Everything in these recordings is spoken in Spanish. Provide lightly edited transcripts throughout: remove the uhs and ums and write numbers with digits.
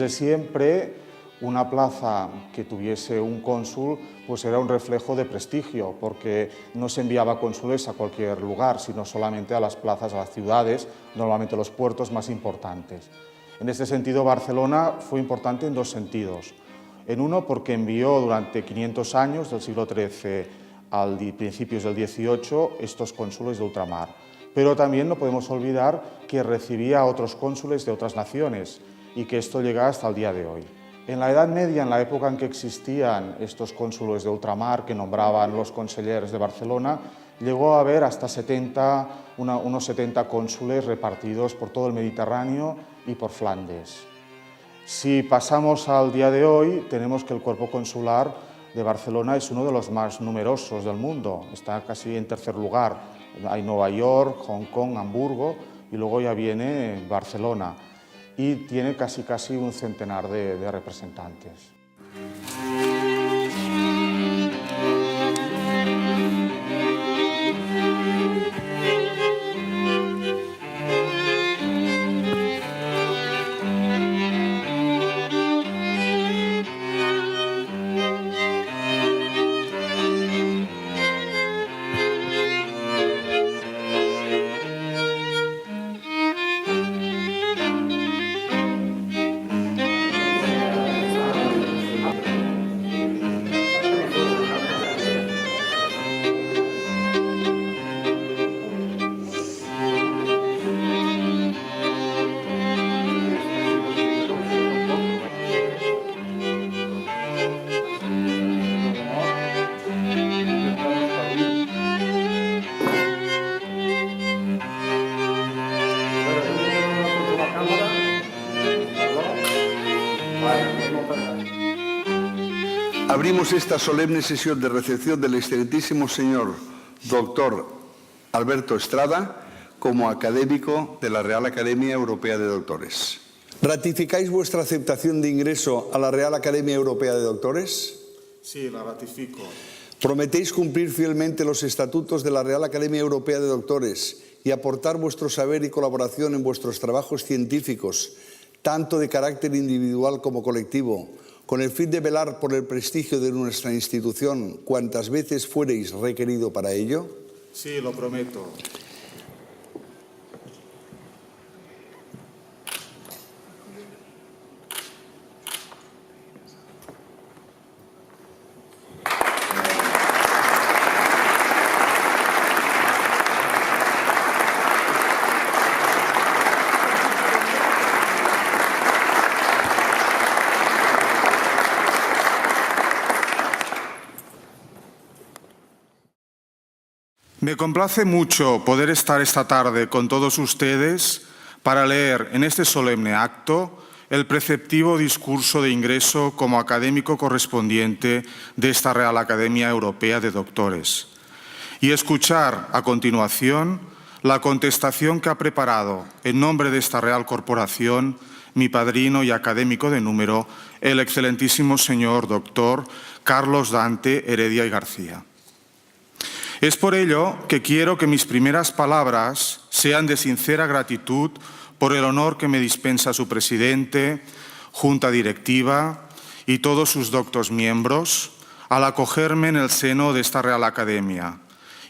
Desde siempre, una plaza que tuviese un cónsul pues era un reflejo de prestigio, porque no se enviaba cónsules a cualquier lugar, sino solamente a las plazas, a las ciudades, normalmente los puertos más importantes. En este sentido, Barcelona fue importante en dos sentidos. En uno, porque envió durante 500 años, del siglo XIII a principios del XVIII, estos cónsules de ultramar. Pero también no podemos olvidar que recibía a otros cónsules de otras naciones y que esto llega hasta el día de hoy. En la Edad Media, en la época en que existían estos cónsules de ultramar que nombraban los consellers de Barcelona, llegó a haber hasta unos 70 cónsules repartidos por todo el Mediterráneo y por Flandes. Si pasamos al día de hoy, tenemos que el cuerpo consular de Barcelona es uno de los más numerosos del mundo, está casi en tercer lugar. Hay Nueva York, Hong Kong, Hamburgo y luego ya viene Barcelona. Y tiene casi un centenar de representantes. Abrimos esta solemne sesión de recepción del excelentísimo señor doctor Alberto Estrada como académico de la Real Academia Europea de Doctores. ¿Ratificáis vuestra aceptación de ingreso a la Real Academia Europea de Doctores? Sí, la ratifico. ¿Prometéis cumplir fielmente los estatutos de la Real Academia Europea de Doctores y aportar vuestro saber y colaboración en vuestros trabajos científicos, tanto de carácter individual como colectivo, con el fin de velar por el prestigio de nuestra institución cuantas veces fuereis requerido para ello? Sí, lo prometo. Me complace mucho poder estar esta tarde con todos ustedes para leer en este solemne acto el preceptivo discurso de ingreso como académico correspondiente de esta Real Academia Europea de Doctores y escuchar a continuación la contestación que ha preparado en nombre de esta Real Corporación mi padrino y académico de número, el excelentísimo señor doctor Carlos Dante Heredia y García. Es por ello que quiero que mis primeras palabras sean de sincera gratitud por el honor que me dispensa su presidente, junta directiva y todos sus doctos miembros al acogerme en el seno de esta Real Academia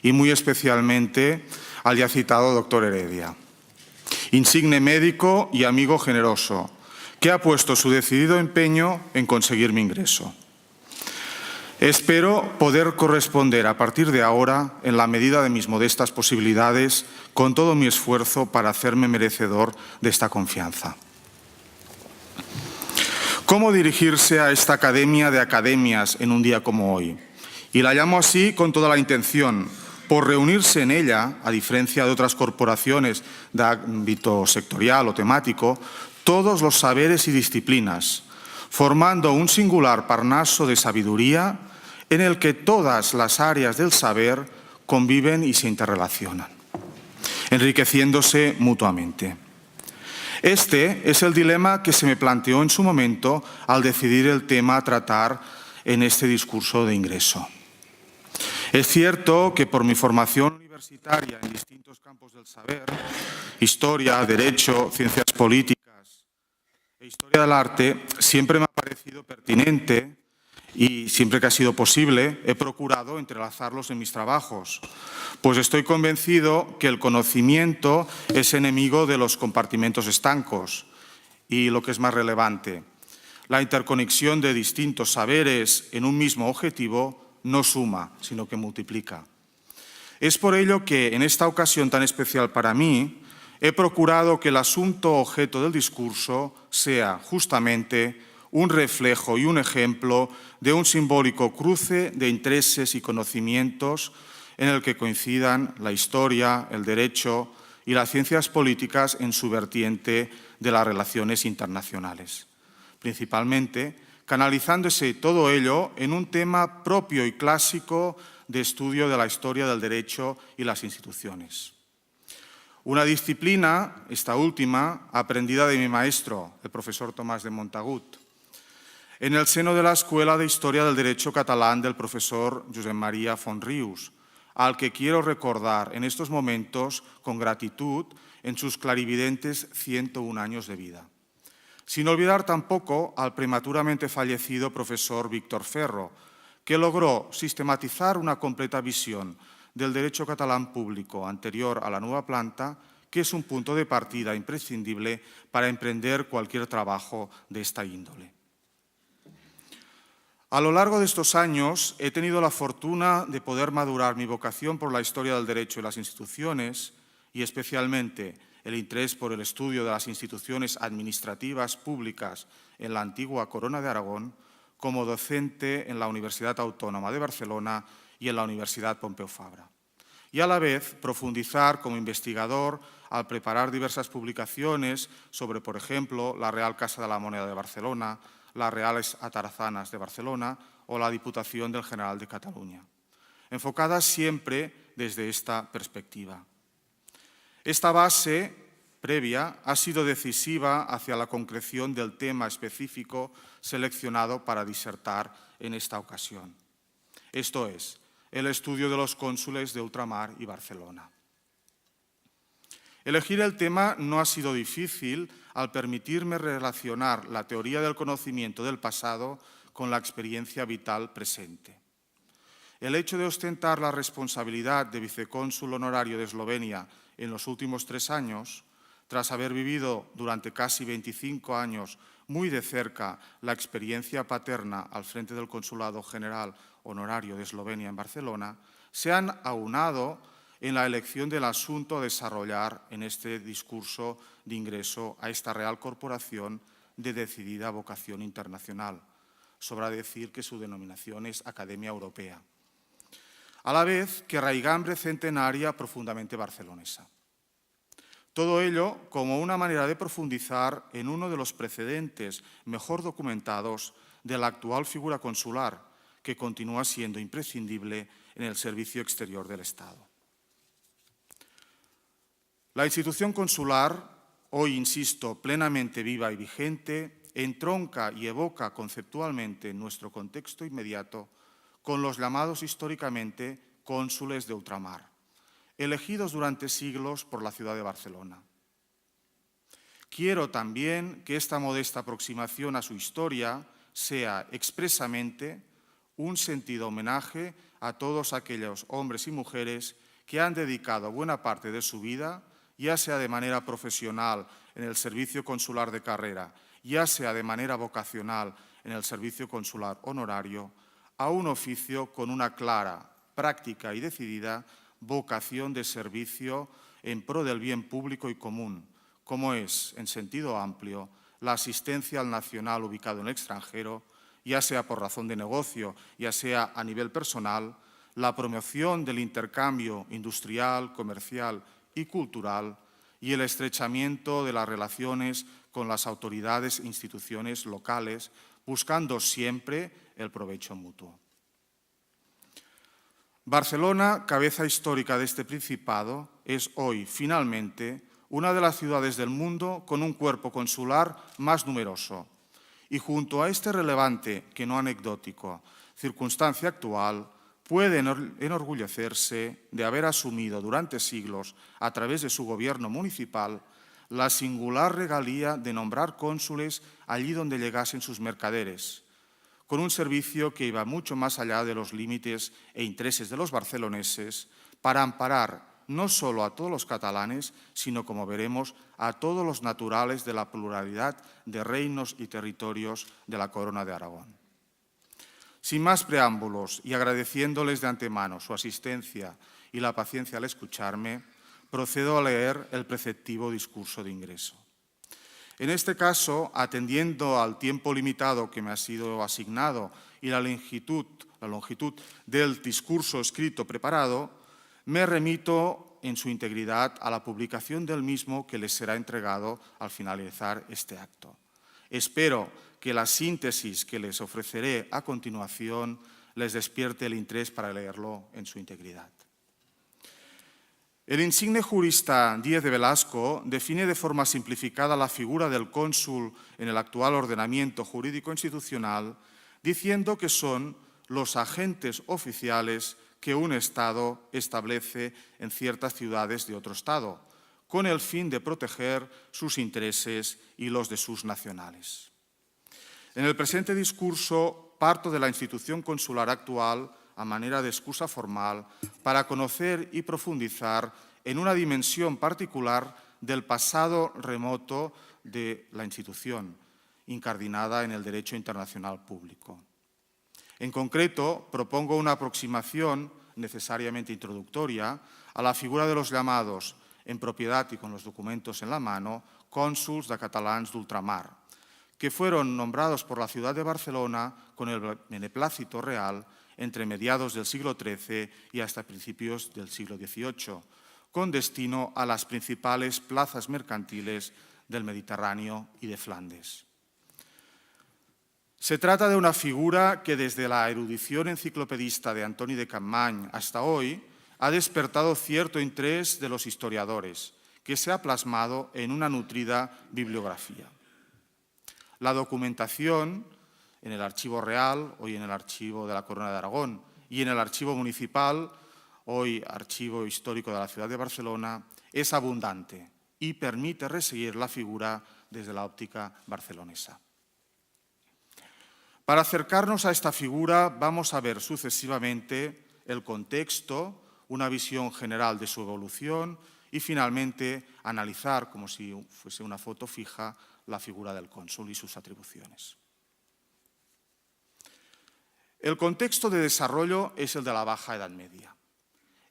y muy especialmente al ya citado doctor Heredia, insigne médico y amigo generoso, que ha puesto su decidido empeño en conseguir mi ingreso. Espero poder corresponder a partir de ahora, en la medida de mis modestas posibilidades, con todo mi esfuerzo para hacerme merecedor de esta confianza. ¿Cómo dirigirse a esta academia de academias en un día como hoy? Y la llamo así con toda la intención, por reunirse en ella, a diferencia de otras corporaciones de ámbito sectorial o temático, todos los saberes y disciplinas, formando un singular parnaso de sabiduría en el que todas las áreas del saber conviven y se interrelacionan, enriqueciéndose mutuamente. Este es el dilema que se me planteó en su momento al decidir el tema a tratar en este discurso de ingreso. Es cierto que por mi formación universitaria en distintos campos del saber, historia, derecho, ciencias políticas, e historia del arte siempre me ha parecido pertinente y siempre que ha sido posible he procurado entrelazarlos en mis trabajos, pues estoy convencido que el conocimiento es enemigo de los compartimentos estancos y, lo que es más relevante, la interconexión de distintos saberes en un mismo objetivo no suma, sino que multiplica. Es por ello que en esta ocasión tan especial para mí he procurado que el asunto objeto del discurso sea justamente un reflejo y un ejemplo de un simbólico cruce de intereses y conocimientos en el que coincidan la historia, el derecho y las ciencias políticas en su vertiente de las relaciones internacionales. Principalmente, canalizándose todo ello en un tema propio y clásico de estudio de la historia del derecho y las instituciones. Una disciplina, esta última, aprendida de mi maestro, el profesor Tomás de Montagut, en el seno de la Escuela de Historia del Derecho Catalán del profesor Josep María Font-Rius, al que quiero recordar en estos momentos con gratitud en sus clarividentes 101 años de vida. Sin olvidar tampoco al prematuramente fallecido profesor Víctor Ferro, que logró sistematizar una completa visión del derecho catalán público anterior a la nueva planta, que es un punto de partida imprescindible para emprender cualquier trabajo de esta índole. A lo largo de estos años he tenido la fortuna de poder madurar mi vocación por la historia del derecho y las instituciones, y especialmente el interés por el estudio de las instituciones administrativas públicas en la antigua Corona de Aragón, como docente en la Universidad Autónoma de Barcelona y en la Universidad Pompeu Fabra. Y a la vez profundizar como investigador al preparar diversas publicaciones sobre, por ejemplo, la Real Casa de la Moneda de Barcelona, las Reales Atarazanas de Barcelona o la Diputación del General de Cataluña, enfocadas siempre desde esta perspectiva. Esta base previa ha sido decisiva hacia la concreción del tema específico seleccionado para disertar en esta ocasión. Esto es, el estudio de los cónsules de ultramar y Barcelona. Elegir el tema no ha sido difícil al permitirme relacionar la teoría del conocimiento del pasado con la experiencia vital presente. El hecho de ostentar la responsabilidad de vicecónsul honorario de Eslovenia en los últimos 3 años, tras haber vivido durante casi 25 años muy de cerca la experiencia paterna al frente del Consulado General Honorario de Eslovenia en Barcelona, se han aunado en la elección del asunto a desarrollar en este discurso de ingreso a esta Real Corporación de decidida vocación internacional. Sobra decir que su denominación es Academia Europea. A la vez que raigambre centenaria profundamente barcelonesa. Todo ello como una manera de profundizar en uno de los precedentes mejor documentados de la actual figura consular, que continúa siendo imprescindible en el servicio exterior del Estado. La institución consular, hoy insisto, plenamente viva y vigente, entronca y evoca conceptualmente en nuestro contexto inmediato con los llamados históricamente cónsules de ultramar, elegidos durante siglos por la ciudad de Barcelona. Quiero también que esta modesta aproximación a su historia sea expresamente un sentido homenaje a todos aquellos hombres y mujeres que han dedicado buena parte de su vida, ya sea de manera profesional en el servicio consular de carrera, ya sea de manera vocacional en el servicio consular honorario, a un oficio con una clara, práctica y decidida vocación de servicio en pro del bien público y común, como es, en sentido amplio, la asistencia al nacional ubicado en el extranjero, ya sea por razón de negocio, ya sea a nivel personal, la promoción del intercambio industrial, comercial y cultural y el estrechamiento de las relaciones con las autoridades e instituciones locales, buscando siempre el provecho mutuo. Barcelona, cabeza histórica de este principado, es hoy, finalmente, una de las ciudades del mundo con un cuerpo consular más numeroso. Y junto a este relevante, que no anecdótico, circunstancia actual, puede enorgullecerse de haber asumido durante siglos, a través de su gobierno municipal, la singular regalía de nombrar cónsules allí donde llegasen sus mercaderes, con un servicio que iba mucho más allá de los límites e intereses de los barceloneses, para amparar no solo a todos los catalanes, sino, como veremos, a todos los naturales de la pluralidad de reinos y territorios de la Corona de Aragón. Sin más preámbulos y agradeciéndoles de antemano su asistencia y la paciencia al escucharme, procedo a leer el preceptivo discurso de ingreso. En este caso, atendiendo al tiempo limitado que me ha sido asignado y la longitud del discurso escrito preparado, me remito en su integridad a la publicación del mismo que les será entregado al finalizar este acto. Espero que la síntesis que les ofreceré a continuación les despierte el interés para leerlo en su integridad. El insigne jurista Díez de Velasco define de forma simplificada la figura del cónsul en el actual ordenamiento jurídico institucional, diciendo que son los agentes oficiales que un Estado establece en ciertas ciudades de otro Estado, con el fin de proteger sus intereses y los de sus nacionales. En el presente discurso parto de la institución consular actual a manera de excusa formal para conocer y profundizar en una dimensión particular del pasado remoto de la institución, incardinada en el derecho internacional público. En concreto, propongo una aproximación necesariamente introductoria a la figura de los llamados, en propiedad y con los documentos en la mano, cónsuls de catalans d'ultramar, que fueron nombrados por la ciudad de Barcelona con el beneplácito real entre mediados del siglo XIII y hasta principios del siglo XVIII, con destino a las principales plazas mercantiles del Mediterráneo y de Flandes. Se trata de una figura que desde la erudición enciclopedista de Antoni de Capmany hasta hoy ha despertado cierto interés de los historiadores, que se ha plasmado en una nutrida bibliografía. La documentación en el Archivo Real, hoy en el Archivo de la Corona de Aragón, y en el Archivo Municipal, hoy Archivo Histórico de la Ciudad de Barcelona, es abundante y permite reseguir la figura desde la óptica barcelonesa. Para acercarnos a esta figura vamos a ver sucesivamente el contexto, una visión general de su evolución y finalmente analizar, como si fuese una foto fija, la figura del cónsul y sus atribuciones. El contexto de desarrollo es el de la Baja Edad Media.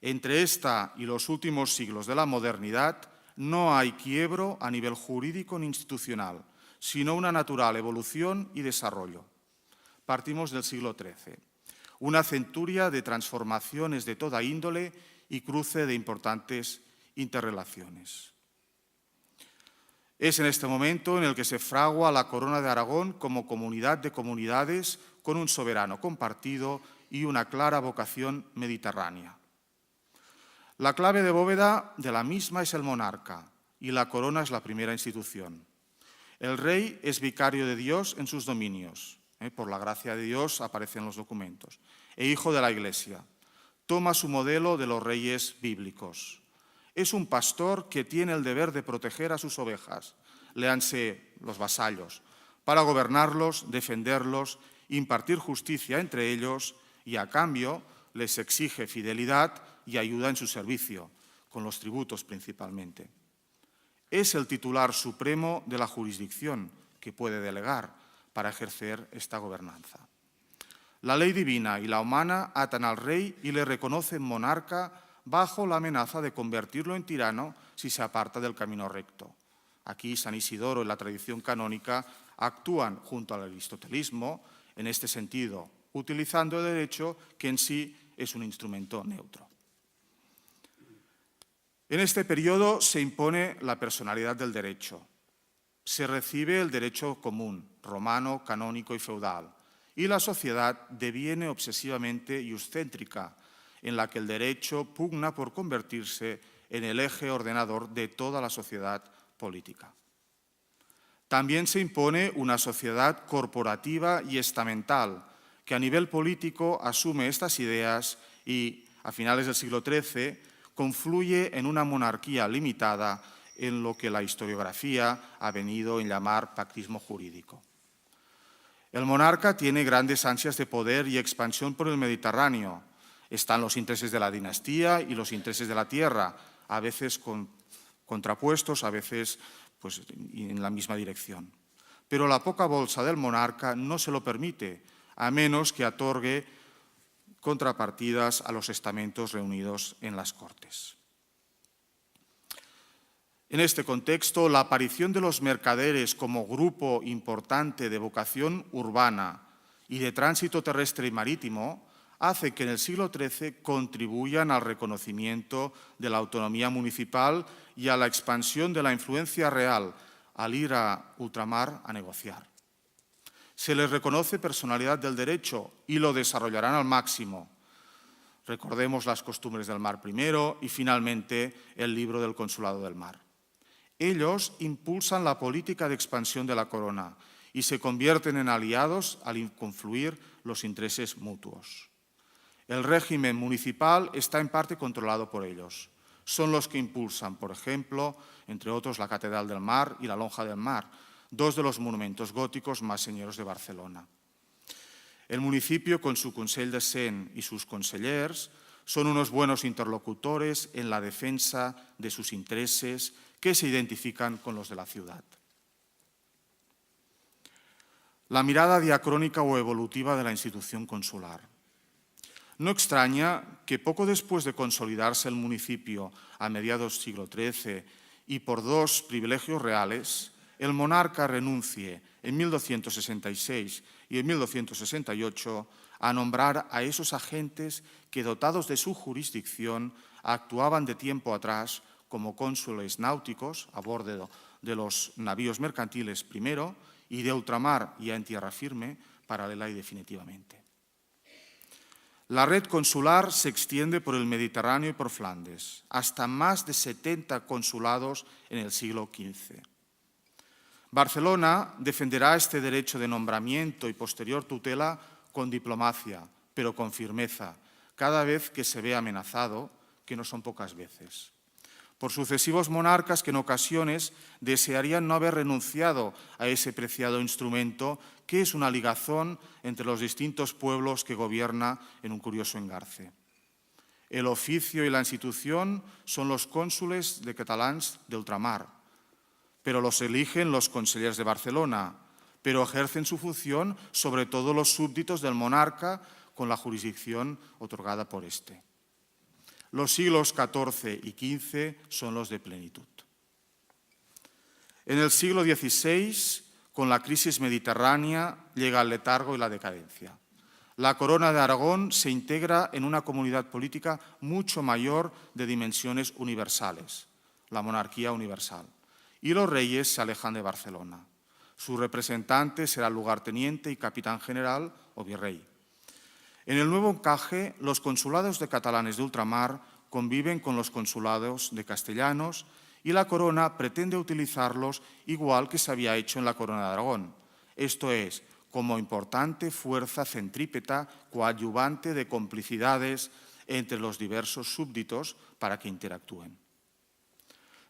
Entre esta y los últimos siglos de la modernidad no hay quiebro a nivel jurídico ni institucional, sino una natural evolución y desarrollo. Partimos del siglo XIII, una centuria de transformaciones de toda índole y cruce de importantes interrelaciones. Es en este momento en el que se fragua la Corona de Aragón como comunidad de comunidades con un soberano compartido y una clara vocación mediterránea. La clave de bóveda de la misma es el monarca y la corona es la primera institución. El rey es vicario de Dios en sus dominios. Por la gracia de Dios aparecen los documentos. E hijo de la Iglesia. Toma su modelo de los reyes bíblicos. Es un pastor que tiene el deber de proteger a sus ovejas, léanse los vasallos, para gobernarlos, defenderlos, impartir justicia entre ellos y a cambio les exige fidelidad y ayuda en su servicio, con los tributos principalmente. Es el titular supremo de la jurisdicción que puede delegar para ejercer esta gobernanza. La ley divina y la humana atan al rey y le reconocen monarca bajo la amenaza de convertirlo en tirano si se aparta del camino recto. Aquí San Isidoro y la tradición canónica actúan junto al aristotelismo en este sentido, utilizando el derecho que en sí es un instrumento neutro. En este periodo se impone la personalidad del derecho. Se recibe el derecho común, romano, canónico y feudal, y la sociedad deviene obsesivamente iuscéntrica, en la que el derecho pugna por convertirse en el eje ordenador de toda la sociedad política. También se impone una sociedad corporativa y estamental, que a nivel político asume estas ideas y, a finales del siglo XIII, confluye en una monarquía limitada en lo que la historiografía ha venido a llamar pactismo jurídico. El monarca tiene grandes ansias de poder y expansión por el Mediterráneo. Están los intereses de la dinastía y los intereses de la tierra, a veces contrapuestos, a veces pues, en la misma dirección. Pero la poca bolsa del monarca no se lo permite, a menos que otorgue contrapartidas a los estamentos reunidos en las Cortes. En este contexto, la aparición de los mercaderes como grupo importante de vocación urbana y de tránsito terrestre y marítimo hace que en el siglo XIII contribuyan al reconocimiento de la autonomía municipal y a la expansión de la influencia real al ir a ultramar a negociar. Se les reconoce personalidad del derecho y lo desarrollarán al máximo. Recordemos las costumbres del mar primero y finalmente el libro del Consulado del Mar. Ellos impulsan la política de expansión de la corona y se convierten en aliados al confluir los intereses mutuos. El régimen municipal está en parte controlado por ellos. Son los que impulsan, por ejemplo, entre otros, la Catedral del Mar y la Lonja del Mar, dos de los monumentos góticos más señeros de Barcelona. El municipio, con su Consell de Cent y sus consellers, son unos buenos interlocutores en la defensa de sus intereses que se identifican con los de la ciudad. La mirada diacrónica o evolutiva de la institución consular. No extraña que poco después de consolidarse el municipio a mediados del siglo XIII y por dos privilegios reales, el monarca renuncie en 1266 y en 1268 a nombrar a esos agentes que, dotados de su jurisdicción, actuaban de tiempo atrás como cónsules náuticos a bordo de los navíos mercantiles primero y de ultramar y en tierra firme paralela y definitivamente. La red consular se extiende por el Mediterráneo y por Flandes, hasta más de 70 consulados en el siglo XV. Barcelona defenderá este derecho de nombramiento y posterior tutela con diplomacia, pero con firmeza, cada vez que se ve amenazado, que no son pocas veces, por sucesivos monarcas que en ocasiones desearían no haber renunciado a ese preciado instrumento que es una ligazón entre los distintos pueblos que gobierna en un curioso engarce. El oficio y la institución son los cónsules de catalans de ultramar, pero los eligen los consellers de Barcelona, pero ejercen su función sobre todo los súbditos del monarca con la jurisdicción otorgada por éste. Los siglos XIV y XV son los de plenitud. En el siglo XVI, con la crisis mediterránea, llega el letargo y la decadencia. La corona de Aragón se integra en una comunidad política mucho mayor de dimensiones universales, la monarquía universal, y los reyes se alejan de Barcelona. Su representante será el lugarteniente y capitán general o virrey. En el nuevo encaje, los consulados de catalanes de ultramar conviven con los consulados de castellanos y la corona pretende utilizarlos igual que se había hecho en la corona de Aragón, esto es, como importante fuerza centrípeta coadyuvante de complicidades entre los diversos súbditos para que interactúen.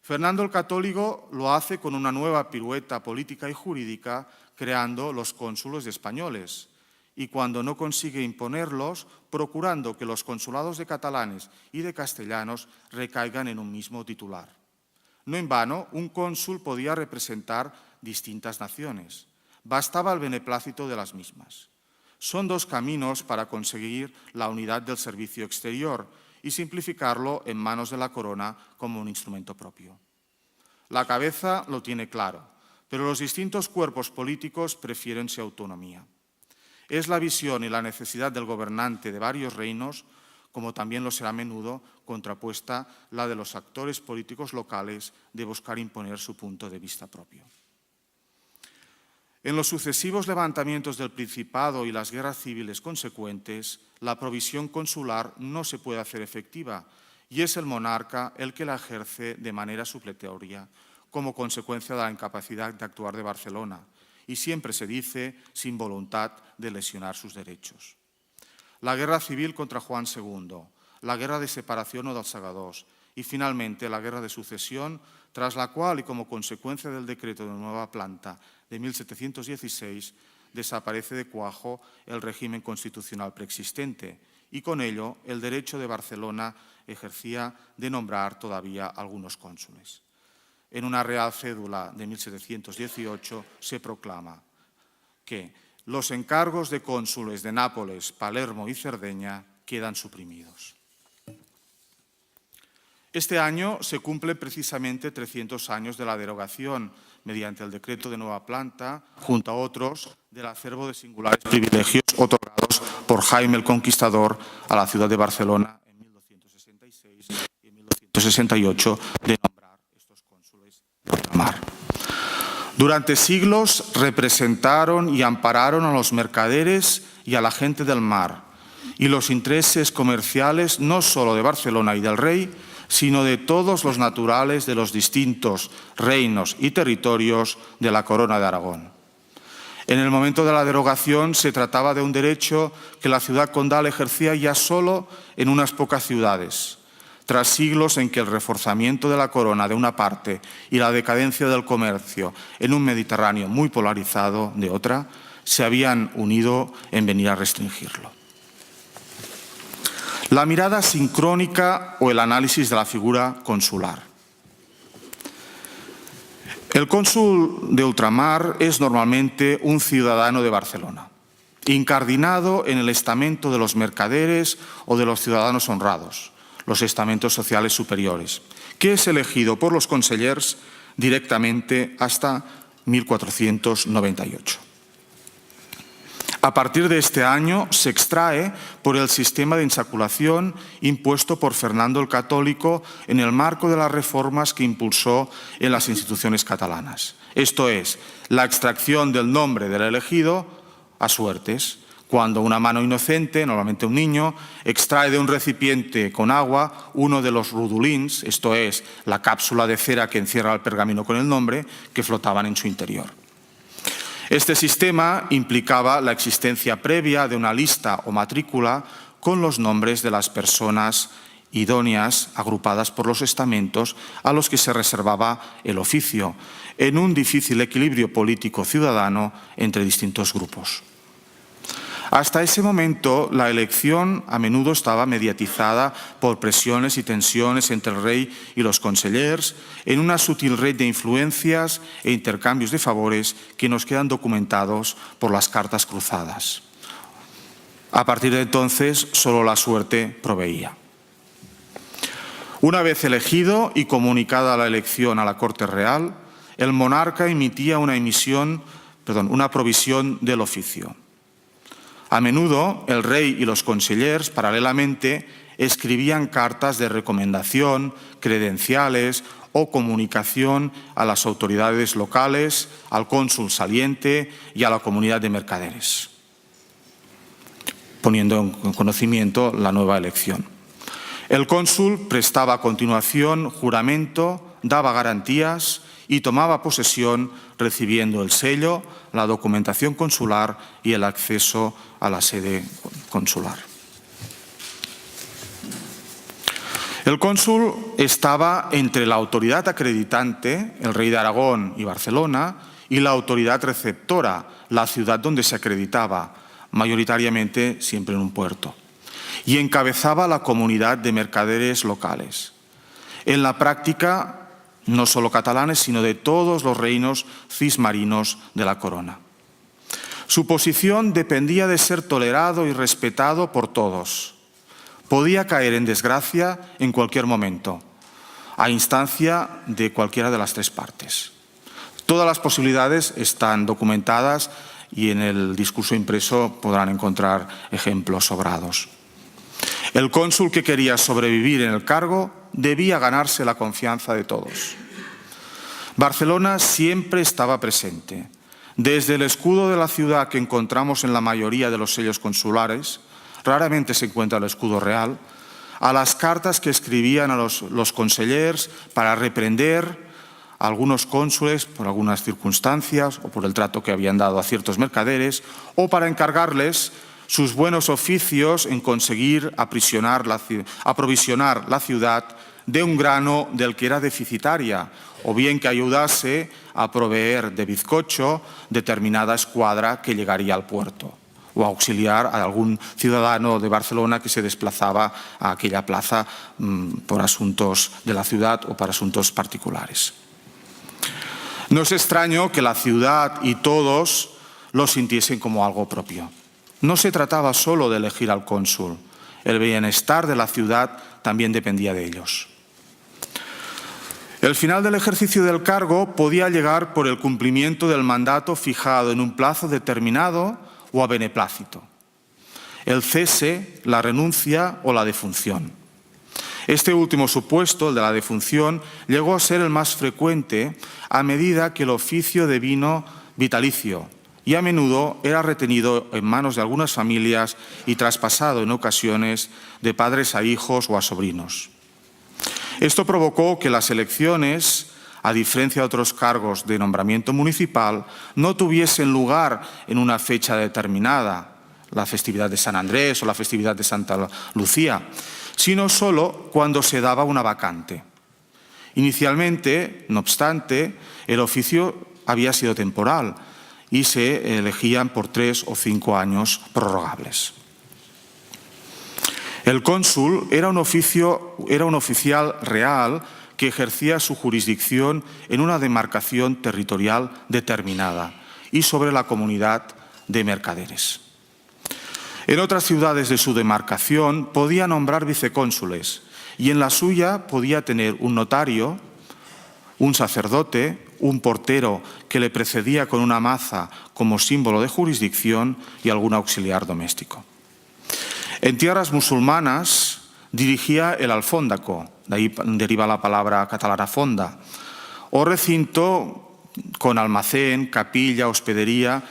Fernando el Católico lo hace con una nueva pirueta política y jurídica, creando los cónsules españoles, y cuando no consigue imponerlos, procurando que los consulados de catalanes y de castellanos recaigan en un mismo titular. No en vano, un cónsul podía representar distintas naciones. Bastaba el beneplácito de las mismas. Son dos caminos para conseguir la unidad del servicio exterior y simplificarlo en manos de la corona como un instrumento propio. La cabeza lo tiene claro, pero los distintos cuerpos políticos prefieren su autonomía. Es la visión y la necesidad del gobernante de varios reinos, como también lo será a menudo, contrapuesta la de los actores políticos locales de buscar imponer su punto de vista propio. En los sucesivos levantamientos del Principado y las guerras civiles consecuentes, la provisión consular no se puede hacer efectiva y es el monarca el que la ejerce de manera supletoria como consecuencia de la incapacidad de actuar de Barcelona y siempre se dice sin voluntad de lesionar sus derechos. La guerra civil contra Juan II, la guerra de separación o dels segadors y finalmente la Guerra de Sucesión, tras la cual y como consecuencia del decreto de nueva planta de 1716 desaparece de cuajo el régimen constitucional preexistente y con ello el derecho de Barcelona ejercía de nombrar todavía algunos cónsules. En una Real Cédula de 1718 se proclama que los encargos de cónsules de Nápoles, Palermo y Cerdeña quedan suprimidos. Este año se cumplen precisamente 300 años de la derogación mediante el decreto de nueva planta, junto a otros, del acervo de singulares privilegios otorgados por Jaime el Conquistador a la ciudad de Barcelona en 1266 y en 1268 de nombrar estos cónsules de ultramar. Durante siglos representaron y ampararon a los mercaderes y a la gente del mar y los intereses comerciales no solo de Barcelona y del rey, sino de todos los naturales de los distintos reinos y territorios de la Corona de Aragón. En el momento de la derogación se trataba de un derecho que la ciudad condal ejercía ya solo en unas pocas ciudades, tras siglos en que el reforzamiento de la corona de una parte y la decadencia del comercio en un Mediterráneo muy polarizado de otra, se habían unido en venir a restringirlo. La mirada sincrónica o el análisis de la figura consular. El cónsul de ultramar es normalmente un ciudadano de Barcelona, incardinado en el estamento de los mercaderes o de los ciudadanos honrados, los estamentos sociales superiores, que es elegido por los consellers directamente hasta 1498. A partir de este año se extrae por el sistema de insaculación impuesto por Fernando el Católico en el marco de las reformas que impulsó en las instituciones catalanas. Esto es, la extracción del nombre del elegido a suertes, cuando una mano inocente, normalmente un niño, extrae de un recipiente con agua uno de los rudulins, esto es, la cápsula de cera que encierra el pergamino con el nombre, que flotaban en su interior. Este sistema implicaba la existencia previa de una lista o matrícula con los nombres de las personas idóneas agrupadas por los estamentos a los que se reservaba el oficio, en un difícil equilibrio político-ciudadano entre distintos grupos. Hasta ese momento, la elección a menudo estaba mediatizada por presiones y tensiones entre el rey y los consellers en una sutil red de influencias e intercambios de favores que nos quedan documentados por las cartas cruzadas. A partir de entonces, solo la suerte proveía. Una vez elegido y comunicada la elección a la Corte Real, el monarca emitía una provisión del oficio. A menudo, el rey y los consellers, paralelamente, escribían cartas de recomendación, credenciales o comunicación a las autoridades locales, al cónsul saliente y a la comunidad de mercaderes, poniendo en conocimiento la nueva elección. El cónsul prestaba a continuación juramento, daba garantías y tomaba posesión recibiendo el sello, la documentación consular y el acceso a la sede consular. El cónsul estaba entre la autoridad acreditante, el rey de Aragón y Barcelona, y la autoridad receptora, la ciudad donde se acreditaba, mayoritariamente siempre en un puerto, y encabezaba la comunidad de mercaderes locales. En la práctica, no solo catalanes, sino de todos los reinos cismarinos de la corona. Su posición dependía de ser tolerado y respetado por todos. Podía caer en desgracia en cualquier momento, a instancia de cualquiera de las tres partes. Todas las posibilidades están documentadas y en el discurso impreso podrán encontrar ejemplos sobrados. El cónsul que quería sobrevivir en el cargo debía ganarse la confianza de todos. Barcelona siempre estaba presente. Desde el escudo de la ciudad que encontramos en la mayoría de los sellos consulares, raramente se encuentra el escudo real, a las cartas que escribían a los consellers para reprender a algunos cónsules por algunas circunstancias o por el trato que habían dado a ciertos mercaderes, o para encargarles sus buenos oficios en conseguir aprovisionar la ciudad de un grano del que era deficitaria, o bien que ayudase a proveer de bizcocho determinada escuadra que llegaría al puerto, o auxiliar a algún ciudadano de Barcelona que se desplazaba a aquella plaza por asuntos de la ciudad o para asuntos particulares. No es extraño que la ciudad y todos lo sintiesen como algo propio. No se trataba solo de elegir al cónsul, el bienestar de la ciudad también dependía de ellos. El final del ejercicio del cargo podía llegar por el cumplimiento del mandato fijado en un plazo determinado o a beneplácito. El cese, la renuncia o la defunción. Este último supuesto, el de la defunción, llegó a ser el más frecuente a medida que el oficio devino vitalicio y a menudo era retenido en manos de algunas familias y traspasado en ocasiones de padres a hijos o a sobrinos. Esto provocó que las elecciones, a diferencia de otros cargos de nombramiento municipal, no tuviesen lugar en una fecha determinada, la festividad de San Andrés o la festividad de Santa Lucía, sino solo cuando se daba una vacante. Inicialmente, no obstante, el oficio había sido temporal y se elegían por 3 o 5 años prorrogables. El cónsul era un oficial real que ejercía su jurisdicción en una demarcación territorial determinada y sobre la comunidad de mercaderes. En otras ciudades de su demarcación podía nombrar vicecónsules y en la suya podía tener un notario, un sacerdote, un portero que le precedía con una maza como símbolo de jurisdicción y algún auxiliar doméstico. En tierras musulmanas dirigía el alfóndaco, de ahí deriva la palabra catalana fonda, o recinto con almacén, capilla, hospedería,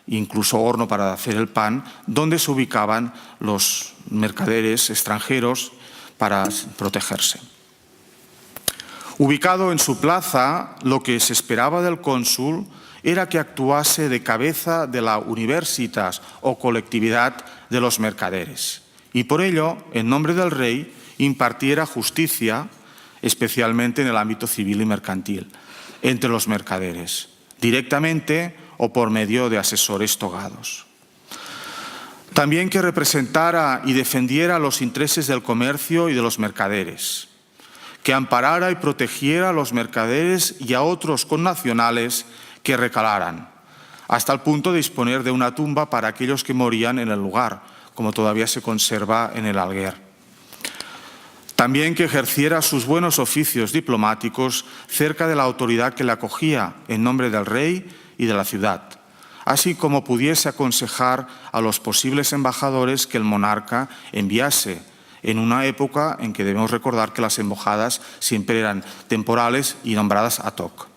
incluso horno para hacer el pan, donde se ubicaban los mercaderes extranjeros para protegerse. Ubicado en su plaza, lo que se esperaba del cónsul era que actuase de cabeza de la universitas o colectividad de los mercaderes y por ello, en nombre del rey, impartiera justicia, especialmente en el ámbito civil y mercantil, entre los mercaderes, directamente o por medio de asesores togados. También que representara y defendiera los intereses del comercio y de los mercaderes, que amparara y protegiera a los mercaderes y a otros connacionales que recalaran, hasta el punto de disponer de una tumba para aquellos que morían en el lugar, como todavía se conserva en el Alguer. También que ejerciera sus buenos oficios diplomáticos cerca de la autoridad que le acogía en nombre del rey y de la ciudad, así como pudiese aconsejar a los posibles embajadores que el monarca enviase, en una época en que debemos recordar que las embajadas siempre eran temporales y nombradas ad hoc.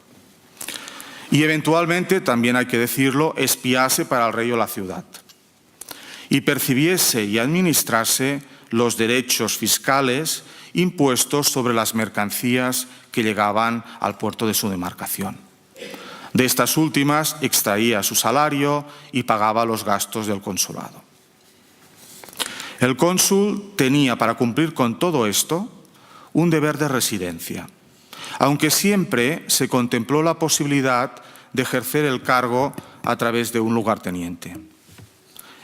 Y eventualmente, también hay que decirlo, espiase para el rey o la ciudad y percibiese y administrase los derechos fiscales impuestos sobre las mercancías que llegaban al puerto de su demarcación. De estas últimas extraía su salario y pagaba los gastos del consulado. El cónsul tenía para cumplir con todo esto un deber de residencia, aunque siempre se contempló la posibilidad de ejercer el cargo a través de un lugarteniente.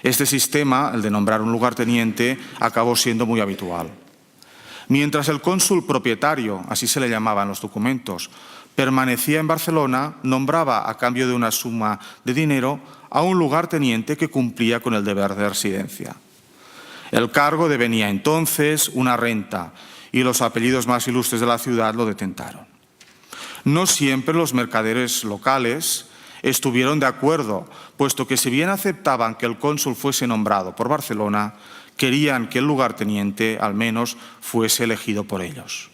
Este sistema, el de nombrar un lugarteniente, acabó siendo muy habitual. Mientras el cónsul propietario, así se le llamaban los documentos, permanecía en Barcelona, nombraba a cambio de una suma de dinero a un lugarteniente que cumplía con el deber de residencia. El cargo devenía entonces una renta y los apellidos más ilustres de la ciudad lo detentaron. No siempre los mercaderes locales estuvieron de acuerdo, puesto que si bien aceptaban que el cónsul fuese nombrado por Barcelona, querían que el lugarteniente al menos fuese elegido por ellos.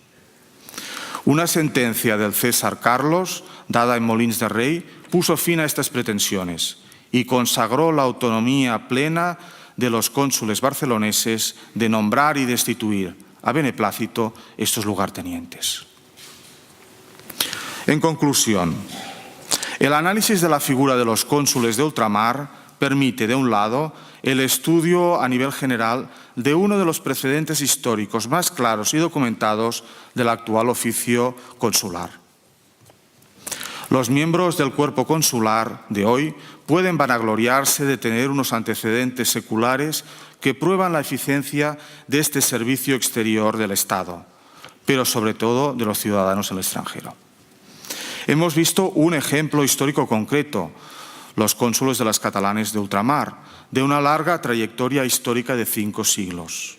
Una sentencia del César Carlos, dada en Molins de Rei, puso fin a estas pretensiones y consagró la autonomía plena de los cónsules barceloneses de nombrar y destituir a beneplácito estos lugartenientes. En conclusión, el análisis de la figura de los cónsules de ultramar permite, de un lado, el estudio a nivel general de uno de los precedentes históricos más claros y documentados del actual oficio consular. Los miembros del cuerpo consular de hoy pueden vanagloriarse de tener unos antecedentes seculares que prueban la eficiencia de este servicio exterior del Estado, pero sobre todo de los ciudadanos en el extranjero. Hemos visto un ejemplo histórico concreto, los cónsules de las catalanes de ultramar, de una larga trayectoria histórica de 5 siglos.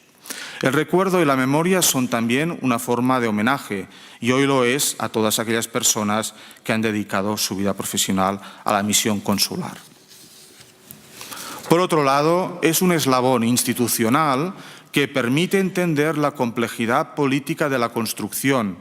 El recuerdo y la memoria son también una forma de homenaje, y hoy lo es a todas aquellas personas que han dedicado su vida profesional a la misión consular. Por otro lado, es un eslabón institucional que permite entender la complejidad política de la construcción,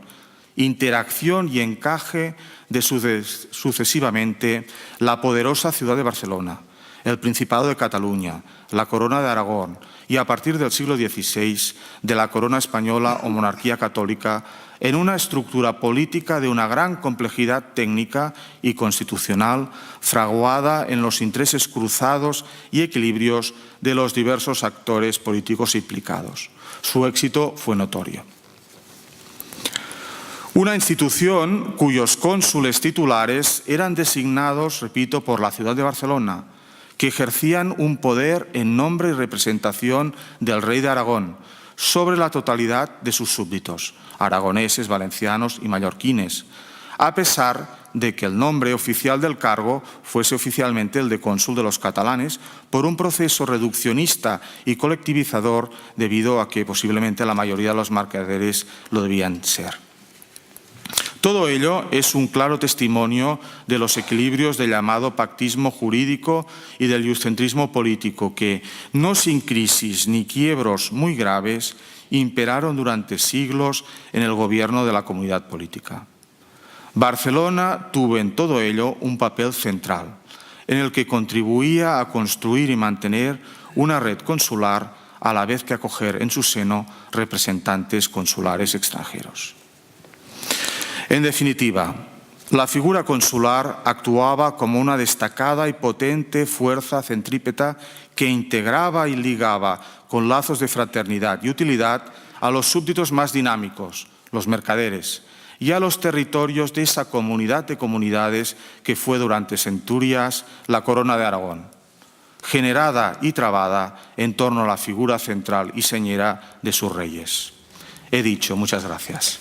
interacción y encaje de sucesivamente la poderosa ciudad de Barcelona, el Principado de Cataluña, la Corona de Aragón y, a partir del siglo XVI, de la Corona española o monarquía católica, en una estructura política de una gran complejidad técnica y constitucional, fraguada en los intereses cruzados y equilibrios de los diversos actores políticos implicados. Su éxito fue notorio. Una institución cuyos cónsules titulares eran designados, repito, por la ciudad de Barcelona, que ejercían un poder en nombre y representación del rey de Aragón sobre la totalidad de sus súbditos, aragoneses, valencianos y mallorquines, a pesar de que el nombre oficial del cargo fuese oficialmente el de cónsul de los catalanes por un proceso reduccionista y colectivizador debido a que posiblemente la mayoría de los mercaderes lo debían ser. Todo ello es un claro testimonio de los equilibrios del llamado pactismo jurídico y del iuscentrismo político que, no sin crisis ni quiebros muy graves, imperaron durante siglos en el gobierno de la comunidad política. Barcelona tuvo en todo ello un papel central, en el que contribuía a construir y mantener una red consular a la vez que acoger en su seno representantes consulares extranjeros. En definitiva, la figura consular actuaba como una destacada y potente fuerza centrípeta que integraba y ligaba con lazos de fraternidad y utilidad a los súbditos más dinámicos, los mercaderes, y a los territorios de esa comunidad de comunidades que fue durante centurias la Corona de Aragón, generada y trabada en torno a la figura central y señera de sus reyes. He dicho, muchas gracias.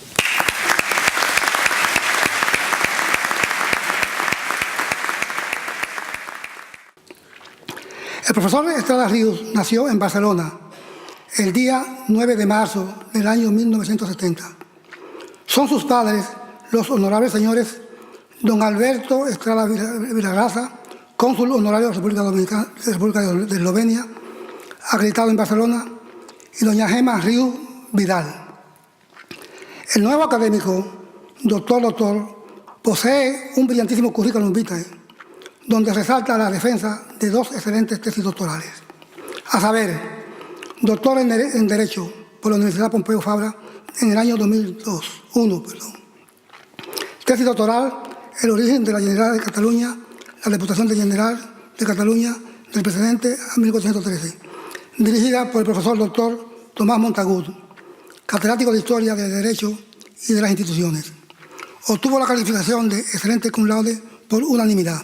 El profesor Estrada Ríos nació en Barcelona el día 9 de marzo del año 1970. Son sus padres los honorables señores don Alberto Estrada Vilagrasa, cónsul honorario de la República de Eslovenia, acreditado en Barcelona, y doña Gemma Rius Vidal. El nuevo académico, doctor, posee un brillantísimo currículum vitae, donde resalta la defensa de 2 excelentes tesis doctorales, a saber, doctor en Derecho por la Universidad Pompeu Fabra en el año 2001, tesis doctoral, el origen de la Generalitat de Cataluña, la Diputación de General de Cataluña del precedente a 1413, dirigida por el profesor doctor Tomás Montagut, catedrático de Historia del Derecho y de las Instituciones. Obtuvo la calificación de excelente cum laude por unanimidad.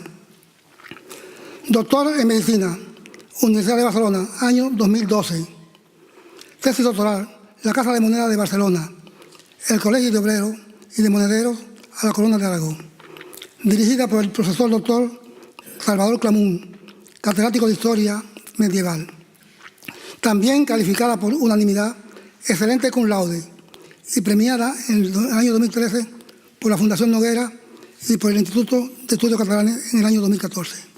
Doctor en Medicina, Universidad de Barcelona, año 2012. Tesis doctoral, la Casa de Moneda de Barcelona, el Colegio de Obreros y de Monederos a la Corona de Aragón, dirigida por el profesor doctor Salvador Clamún, catedrático de Historia Medieval. También calificada por unanimidad, excelente cum laude, y premiada en el año 2013 por la Fundación Noguera y por el Instituto de Estudios Catalanes en el año 2014.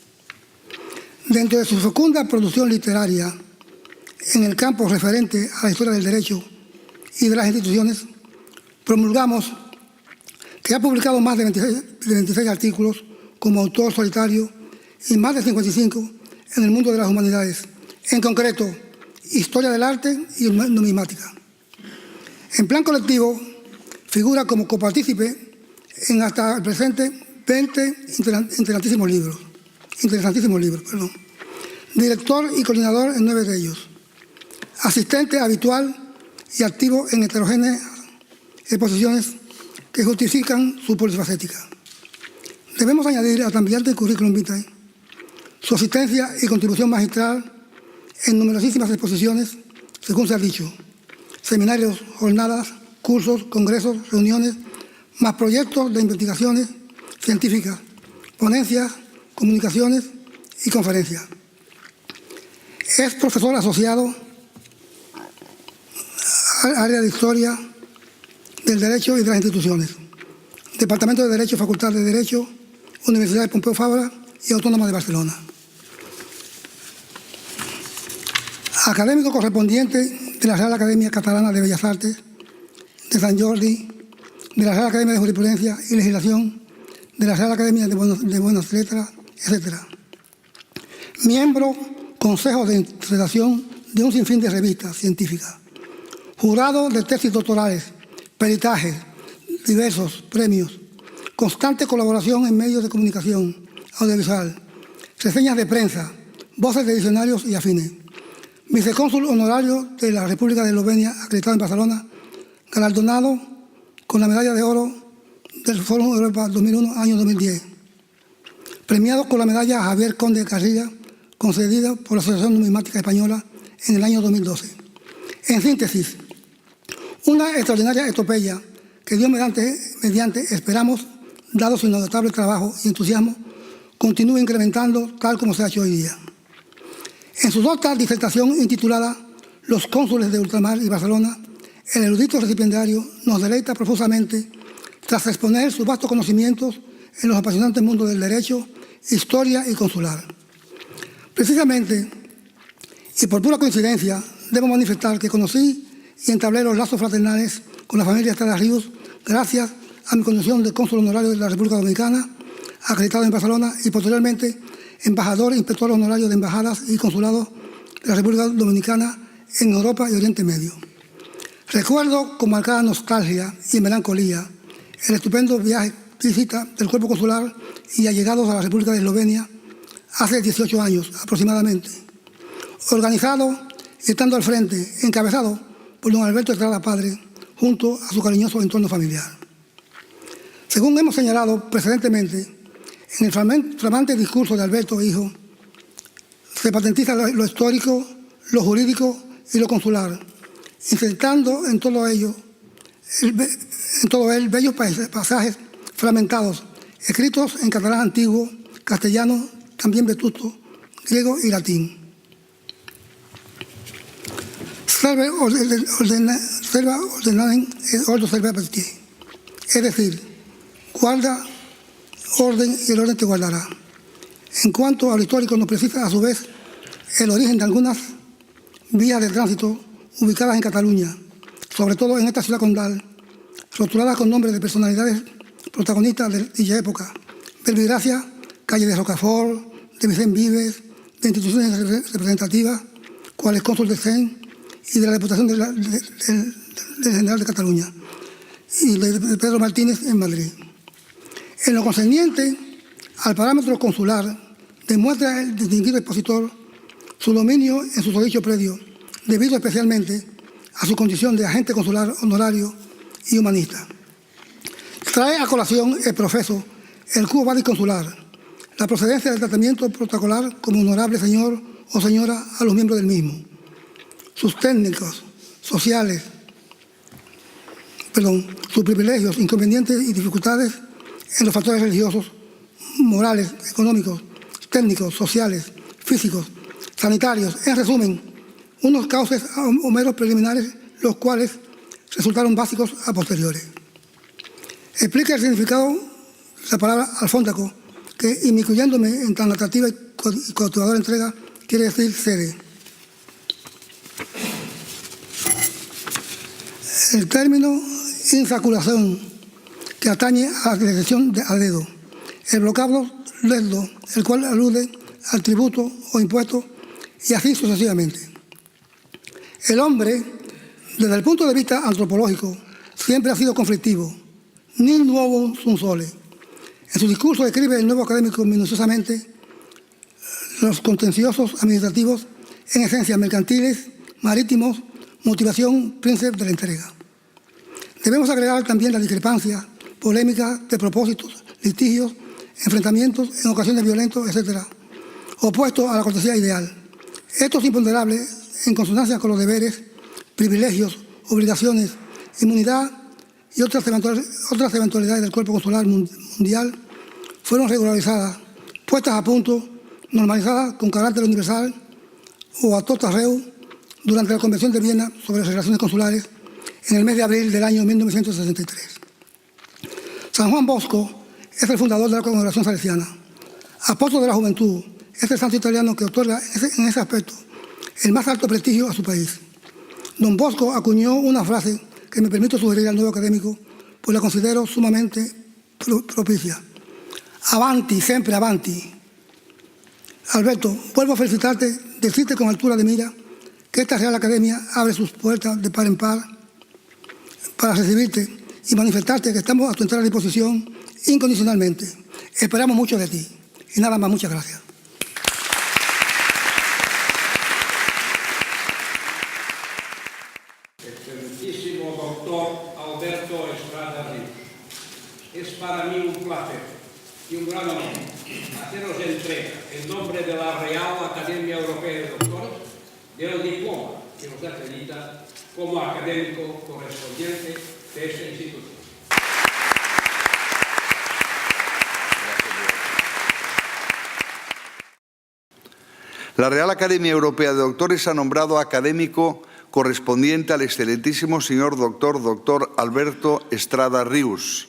Dentro de su fecunda producción literaria en el campo referente a la historia del derecho y de las instituciones, promulgamos que ha publicado más de 26 artículos como autor solitario y más de 55 en el mundo de las humanidades, en concreto, historia del arte y numismática. En plan colectivo, figura como copartícipe en hasta el presente 20 interesantísimos libros, director y coordinador en 9 de ellos, asistente habitual y activo en heterogéneas exposiciones que justifican su polifacética. Debemos añadir a tan brillante currículum vitae su asistencia y contribución magistral en numerosísimas exposiciones, según se ha dicho, seminarios, jornadas, cursos, congresos, reuniones, más proyectos de investigaciones científicas, ponencias, comunicaciones y conferencias. Es profesor asociado al área de Historia del Derecho y de las Instituciones, Departamento de Derecho, Facultad de Derecho, Universidad de Pompeu Fabra y Autónoma de Barcelona. Académico correspondiente de la Real Academia Catalana de Bellas Artes, de Sant Jordi, de la Real Academia de Jurisprudencia y Legislación, de la Real Academia de Buenas Letras, etc. Miembro, Consejo de Redacción de un sinfín de revistas científicas. Jurado de tesis doctorales, peritajes, diversos premios. Constante colaboración en medios de comunicación audiovisual, reseñas de prensa, voces de diccionarios y afines. Vicecónsul honorario de la República de Eslovenia, acreditado en Barcelona, galardonado con la medalla de oro del Fórum Europa 2001, año 2010. Premiado con la medalla Javier Conde Carrilla, concedida por la Asociación Numismática Española en el año 2012. En síntesis, una extraordinaria epopeya que Dios mediante, esperamos, dado su inagotable trabajo y entusiasmo, continúe incrementando tal como se ha hecho hoy día. En su nota disertación intitulada Los cónsules de ultramar y Barcelona, el erudito recipiendario nos deleita profusamente tras exponer sus vastos conocimientos en los apasionantes mundos del derecho, historia y consular. Precisamente, y por pura coincidencia, debo manifestar que conocí y entablé los lazos fraternales con la familia Estrada Ríos gracias a mi condición de cónsul honorario de la República Dominicana, acreditado en Barcelona y posteriormente embajador e inspector honorario de embajadas y consulados de la República Dominicana en Europa y Oriente Medio. Recuerdo con marcada nostalgia y melancolía el estupendo viaje visita del cuerpo consular y allegados a la República de Eslovenia hace 18 años aproximadamente, organizado y estando al frente, encabezado por don Alberto Estrada Padre, junto a su cariñoso entorno familiar. Según hemos señalado precedentemente, en el flamante discurso de Alberto Hijo, se patentiza lo histórico, lo jurídico y lo consular, insertando en todo él bellos pasajes fragmentados, escritos en catalán antiguo, castellano, también vetusto, griego y latín. Serve ordenaden ordo serve apetiti. Es decir, guarda orden y el orden te guardará. En cuanto a lo histórico, nos precisa a su vez el origen de algunas vías de tránsito ubicadas en Cataluña, sobre todo en esta ciudad condal, rotuladas con nombres de personalidades protagonistas de dicha época: Belvigracia, calle de Rocafort, de Vicent Vives, de instituciones representativas, cuales cónsul de Sen y de la Diputación del General de Cataluña, y de Pedro Martínez en Madrid. En lo concerniente al parámetro consular, demuestra el distinguido expositor su dominio en su dicho predio, debido especialmente a su condición de agente consular honorario y humanista. Trae a colación el profeso, el quo vadis consular, la procedencia del tratamiento protocolar como honorable señor o señora a los miembros del mismo, sus técnicos, sociales, sus privilegios, inconvenientes y dificultades en los factores religiosos, morales, económicos, técnicos, sociales, físicos, sanitarios, en resumen, unos cauces o meros preliminares, los cuales resultaron básicos a posteriores. Explica el significado de la palabra alfóndaco, que, inmiscuyéndome en tan atractiva y cautivadora entrega, quiere decir sede. El término insaculación, que atañe a la dirección a dedo. El vocablo leddo, el cual alude al tributo o impuesto, y así sucesivamente. El hombre, desde el punto de vista antropológico, siempre ha sido conflictivo. Nil novum sunt sole. En su discurso describe el nuevo académico minuciosamente los contenciosos administrativos, en esencia mercantiles, marítimos, motivación, príncipe de la entrega. Debemos agregar también la discrepancia, polémica de propósitos, litigios, enfrentamientos en ocasiones violentos, etc., opuestos a la cortesía ideal. Estos imponderables, en consonancia con los deberes, privilegios, obligaciones, inmunidad y otras eventualidades del cuerpo consular mundial, fueron regularizadas, puestas a punto, normalizadas con carácter universal o a tota reu durante la Convención de Viena sobre las relaciones consulares en el mes de abril del año 1963. San Juan Bosco es el fundador de la Congregación Salesiana. Apóstol de la juventud, es el santo italiano que otorga en ese aspecto el más alto prestigio a su país. Don Bosco acuñó una frase que me permito sugerir al nuevo académico, pues la considero sumamente propicia. Avanti, siempre avanti. Alberto, vuelvo a felicitarte, decirte con altura de mira que esta Real Academia abre sus puertas de par en par para recibirte y manifestarte que estamos a tu entera disposición incondicionalmente. Esperamos mucho de ti. Y nada más, muchas gracias. Excelentísimo doctor Alberto Estrada Ríos, es para mí un placer y un gran honor haceros entrega en nombre de la Real Academia Europea de Doctores del diploma que nos acredita como académico correspondiente de esta institución. La Real Academia Europea de Doctores ha nombrado académico correspondiente al excelentísimo señor doctor Alberto Estrada Ríos,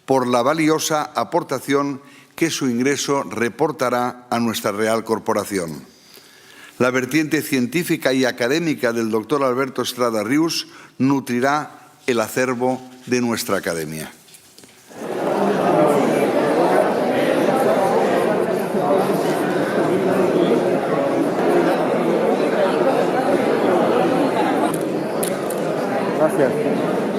por la valiosa aportación que su ingreso reportará a nuestra Real Corporación. La vertiente científica y académica del doctor Alberto Estrada Ríos nutrirá el acervo de nuestra Academia. Gracias.